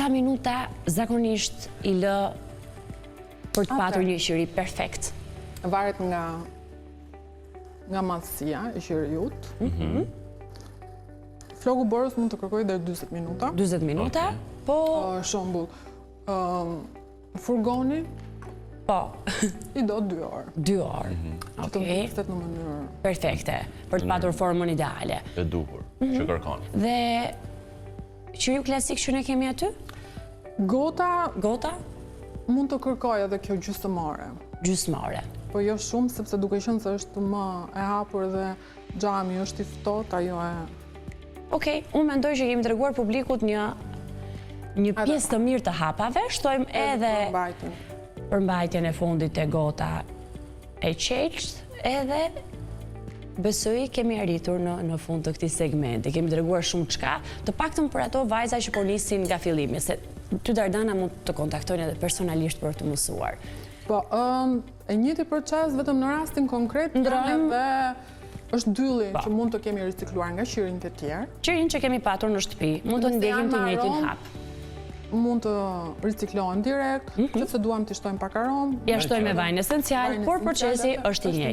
sa minuta zakonisht i lë për të patur një qyri perfekt? Varet nga madhësia e qyriut. Floku borës mund të kërkoj deri 40 minuta. 40 minuta, po... Shembull, furgoni Po. I do 2 orë. 2 orë. Që të mbështet në mënyrë perfekte, për të patur formën ideale. E duhur, që kërkon. Dhe qyriu klasik që ne kemi aty? Gota mund të kërkoj edhe kjo gjysmore. Gjysmore. Po jo shumë, sepse duke qenë se është më e hapur dhe xhami është i ftohtë, ajo e... Okej, unë mendoj që kemi treguar publikut një pjesë të mirë të hapave, shtojmë edhe përmbajtjen e fundit e gota e qelçt, edhe besoj kemi arritur në fund të këtij segmenti. Kemi treguar shumë çka, të paktën për ato vajza që po nisin nga fillimi, se ty Dardana mund të kontaktojnë edhe personalisht për të mësuar. Po, e njëjti proces vetëm në rastin konkret dhe është dylli që mund të kemi ricikluar nga qyrin të tjerë. Qyrin që kemi patur në shtëpi, mund të ndjekim të njëjtin hap. Mund të riciklohen direkt, sepse duam të shtojmë pak aromë. Ja shtojmë me vajin esencial, por procesi është i njëjtë.